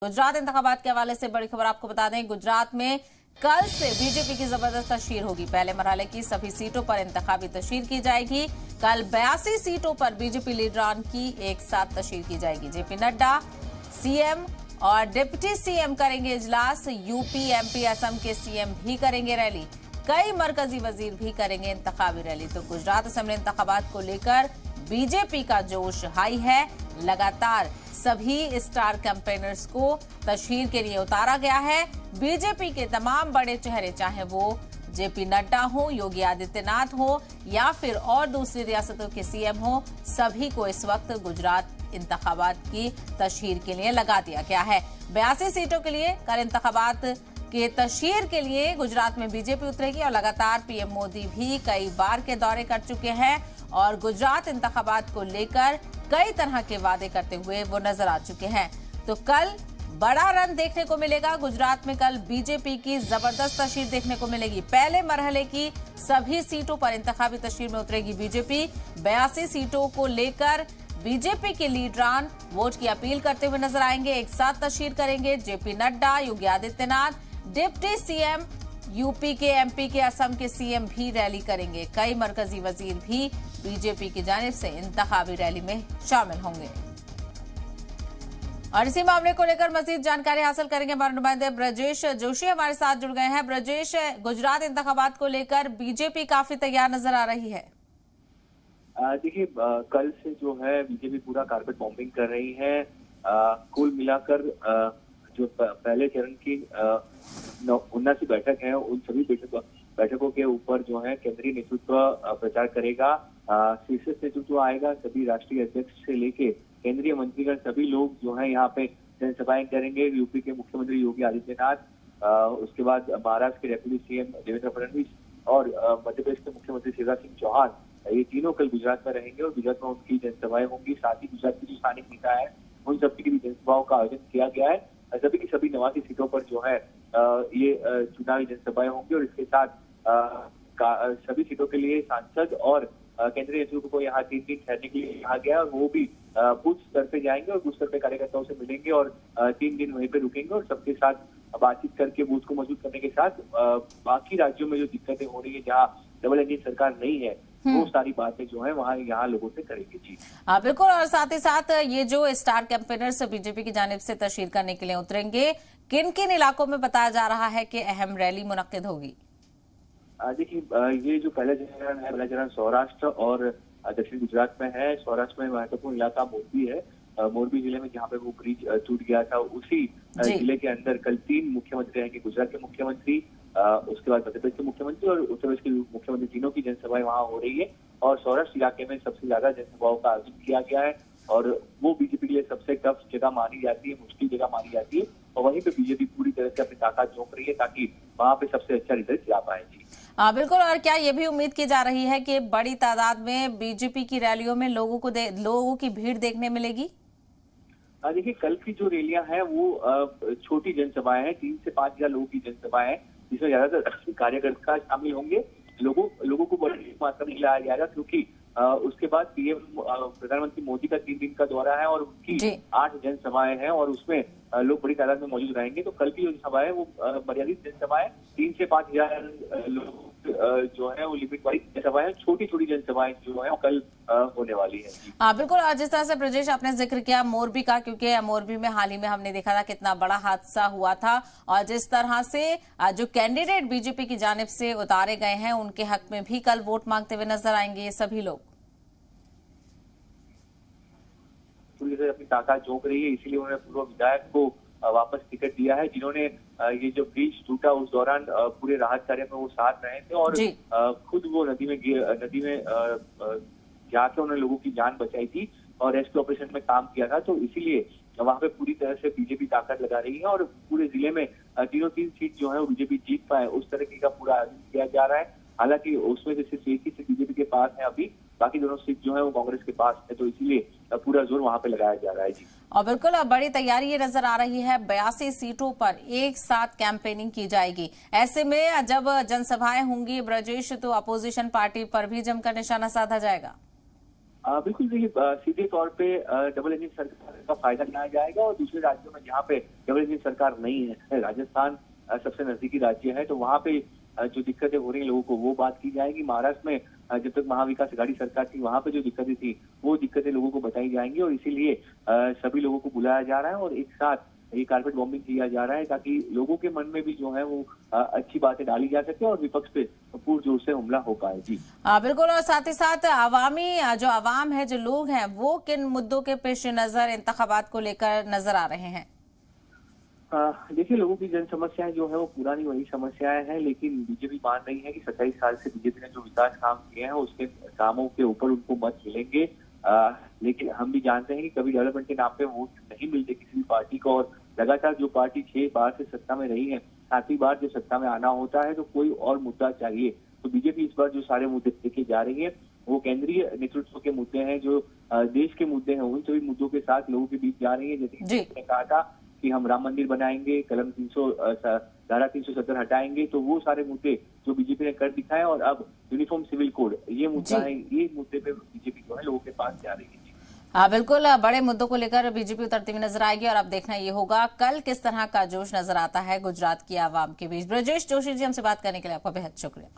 गुजरात इंतखाबात के हवाले से बड़ी खबर आपको बता दें। गुजरात में कल से बीजेपी की जबरदस्त तशहीर होगी। पहले मरहले की सभी सीटों पर इंतखाबी तशहीर की जाएगी। कल 82 सीटों पर बीजेपी लीडरान की एक साथ तशहीर की जाएगी। जेपी नड्डा सीएम और डिप्टी सीएम करेंगे इजलास। यूपी, एमपी, असम के सीएम भी करेंगे रैली। कई मरकजी वजीर भी करेंगे इंतखाबी रैली। तो गुजरात असेंबली इंतखाबात को लेकर बीजेपी का जोश हाई है। लगातार सभी स्टार कैंपेनर्स को तशहीर के लिए उतारा गया है। बीजेपी के तमाम बड़े चेहरे, चाहे वो जेपी नड्डा हो, योगी आदित्यनाथ हो या फिर और दूसरी रियासतों के सीएम हो, सभी को इस वक्त गुजरात इंतखाबात की तशहीर के लिए लगा दिया गया है। 82 सीटों के लिए कल इंतखाबात के तशहीर के लिए गुजरात में बीजेपी उतरेगी और लगातार पीएम मोदी भी कई बार के दौरे कर चुके हैं और गुजरात इंतखाबात को लेकर कई तरह के वादे करते हुए वो नजर आ चुके हैं। तो कल बड़ा रन देखने को मिलेगा। गुजरात में कल बीजेपी की जबरदस्त तशहीर देखने को मिलेगी। पहले मरहले की सभी सीटों पर इंतखाबी तशहीर में उतरेगी बीजेपी। 82 सीटों को लेकर बीजेपी के लीडरान वोट की अपील करते हुए नजर आएंगे। एक साथ तशहीर करेंगे JP Nadda, Yogi Adityanath, deputy CM UP के, एमपी के, असम के सीएम भी रैली करेंगे। कई मरकजी वजीर भी बीजेपी की जानिब से इंतखाबी रैली में शामिल होंगे। और इसी मामले को लेकर मजीद जानकारी हासिल करेंगे हमारे नुमाइंदे ब्रजेश जोशी हमारे साथ जुड़ गए हैं। ब्रजेश, गुजरात इंतखाबात को लेकर बीजेपी काफी तैयार नजर आ रही है। देखिए, कल से जो है बीजेपी पूरा कारपेट बॉम्बिंग कर रही है। कुल मिलाकर जो पहले चरण की 79 बैठक है, उन सभी बैठकों के ऊपर जो है केंद्रीय नेतृत्व प्रचार करेगा। शीर्ष नेतृत्व आएगा। सभी राष्ट्रीय अध्यक्ष से लेके केंद्रीय मंत्रीगण सभी लोग जो है यहाँ पे जनसभाएं करेंगे। यूपी के मुख्यमंत्री योगी आदित्यनाथ, उसके बाद महाराष्ट्र के डेप्यूटी सीएम देवेंद्र फडणवीस और मध्य प्रदेश के मुख्यमंत्री शिवराज सिंह चौहान, ये तीनों कल गुजरात में रहेंगे और गुजरात में उनकी जनसभाएं होंगी। साथ ही गुजरात की जो स्थानिक नेता है उन सभी की भी जनसभाओं का आयोजन किया गया है। सभी की सभी 89 सीटों पर जो है ये चुनावी जनसभाएं होंगी और इसके साथ सभी सीटों के लिए सांसद और केंद्रीय नेतृत्व को यहाँ 3 दिन ठहरने के लिए कहा गया और वो भी बूथ स्तर पे जाएंगे और बूथ स्तर पे कार्यकर्ताओं से मिलेंगे और 3 दिन वहीं पे रुकेंगे और सबके साथ बातचीत करके बूथ को मजबूत करने के साथ बाकी राज्यों में जो दिक्कतें हो रही है, जहाँ डबल इंजन सरकार नहीं है, वो सारी बातें जो है वहाँ यहाँ लोगों से करेंगे। जी बिल्कुल। और साथ ही साथ ये जो स्टार कैंपेनर्स बीजेपी की जानिब से तशहीर करने के लिए उतरेंगे, किन किन इलाकों में बताया जा रहा है कि अहम रैली मुनक्किद होगी? देखिए, ये जो पहला चरण है, पहला चरण सौराष्ट्र और दक्षिण गुजरात में है। सौराष्ट्र में महत्वपूर्ण इलाका मोरबी है। मोरबी जिले में जहाँ पे वो ब्रिज टूट गया था, उसी जिले के अंदर कल 3 मुख्यमंत्री रहेंगे। गुजरात के मुख्यमंत्री, उसके बाद मध्य प्रदेश के मुख्यमंत्री और उत्तर प्रदेश के मुख्यमंत्री, तीनों की जनसभाएं वहाँ हो रही है और सौराष्ट्र इलाके में सबसे ज्यादा जनसभाओं का आयोजन किया गया है और वो बीजेपी के लिए सबसे टफ जगह मानी जाती है, मुश्किल जगह मानी जाती है और वहीं पे बीजेपी पूरी तरह से अपनी ताकत झोंक रही है ताकि वहाँ पे सबसे अच्छा रिजल्ट ला पाए। जी बिल्कुल। और क्या ये भी उम्मीद की जा रही है कि बड़ी तादाद में बीजेपी की रैलियों में लोगों की भीड़ देखने मिलेगी? देखिए, कल की जो रैलियां हैं वो छोटी जनसभाएं हैं, 3 से 5 हजार लोगों की जनसभाएं हैं, जिसमें ज्यादातर कार्यकर्ता शामिल होंगे। लोगों को बड़ी मात्रा में लाया जाएगा क्योंकि उसके बाद पीएम प्रधानमंत्री मोदी का 3 दिन का दौरा है और उनकी 8 जनसभाएं हैं और उसमें लोग बड़ी तादाद में मौजूद रहेंगे। तो कल की जो सभा है वो मर्यादित जनसभाएं, 3 से 5 हजार लोग जो है वो लिमिट वाली जनसभाएं, छोटी छोटी जनसभाएं जो है कल होने वाली है। बिल्कुल। जिस तरह से ब्रजेश आपने जिक्र किया मोरबी का, क्योंकि मोरबी में हाल ही में हमने देखा था कितना बड़ा हादसा हुआ था और जिस तरह से जो कैंडिडेट बीजेपी की जानिब से उतारे गए हैं उनके हक में भी कल वोट मांगते हुए नजर आएंगे ये सभी लोग। पूरी तरह अपनी ताकत झोंक रही है, इसीलिए उन्होंने पूर्व विधायक को वापस टिकट दिया है, जिन्होंने ये जो ब्रिज टूटा उस दौरान पूरे राहत कार्य में वो साथ रहे थे और खुद वो नदी में जाके उन्होंने लोगों की जान बचाई थी और रेस्क्यू ऑपरेशन में काम किया था। तो इसीलिए वहाँ पे पूरी तरह से बीजेपी ताकत लगा रही है और पूरे जिले में 3 सीट जो है वो बीजेपी जीत पाए, उस तरीके का पूरा आयोजन किया जा रहा है। हालांकि उसमें से सिर्फ एक ही सीट बीजेपी के पास है अभी, बाकी दोनों सीट जो है वो कांग्रेस के पास है, तो इसीलिए पूरा जोर वहां पे लगाया जा रहा है। जी और बिल्कुल अब बड़ी तैयारी ये नजर आ रही है। 82 सीटों पर एक साथ कैंपेनिंग की जाएगी। ऐसे में जब जनसभाएं होंगी ब्रजेश, तो अपोजिशन पार्टी पर भी जमकर निशाना साधा जाएगा। बिल्कुल देखिए, सीधे तौर पे डबल इंजन सरकार का फायदा लिया जाएगा और दूसरे राज्यों में जहाँ पे डबल इंजन सरकार नहीं है, राजस्थान सबसे नजदीकी राज्य है, तो वहाँ पे जो दिक्कतें हो रही हैं लोगों को वो बात की जाएगी। महाराष्ट्र में जब तक महाविकास अघाड़ी सरकार थी वहाँ पे जो दिक्कतें थी वो दिक्कतें लोगों को बताई जाएंगी और इसीलिए सभी लोगों को बुलाया जा रहा है और एक साथ ये कारपेट बॉम्बिंग किया जा रहा है ताकि लोगों के मन में भी जो है वो अच्छी बातें डाली जा सके और विपक्ष पे पूरजोर से हमला हो पाए। जी बिल्कुल। और साथ ही साथ जो आवाम है, जो लोग हैं, वो किन मुद्दों के पेश नजर इंतखाबात को लेकर नजर आ रहे हैं? देखिए, लोगों की जन समस्याएं जो है वो पुरानी वही समस्याएं हैं, लेकिन बीजेपी मान रही है कि 27 साल से बीजेपी ने जो विकास काम किए हैं उसके कामों के ऊपर उनको मत मिलेंगे। लेकिन हम भी जानते हैं कि कभी डेवलपमेंट के नाम पे वोट नहीं मिलते किसी भी पार्टी को और लगातार जो पार्टी 6 बार से सत्ता में रही है, 7वीं बार जब सत्ता में आना होता है तो कोई और मुद्दा चाहिए। तो बीजेपी इस बार जो सारे मुद्दे लेके जा रही है वो केंद्रीय नेतृत्व के मुद्दे हैं, जो देश के मुद्दे हैं, उन सभी मुद्दों के साथ लोगों के बीच जा रही है। जैसे कि कहा था कि हम राम मंदिर बनाएंगे, धारा 370 हटाएंगे, तो वो सारे मुद्दे जो बीजेपी ने कर दिखाए और अब यूनिफॉर्म सिविल कोड ये मुद्दा है, ये मुद्दे पे बीजेपी जो है लोगों के पास जा रही है। बिल्कुल। बड़े मुद्दों को लेकर बीजेपी उतरती हुई नजर आएगी और अब देखना ये होगा कल किस तरह का जोश नजर आता है गुजरात की आवाम के बीच। ब्रजेश जोशी जी, हमसे बात करने के लिए आपका बेहद शुक्रिया।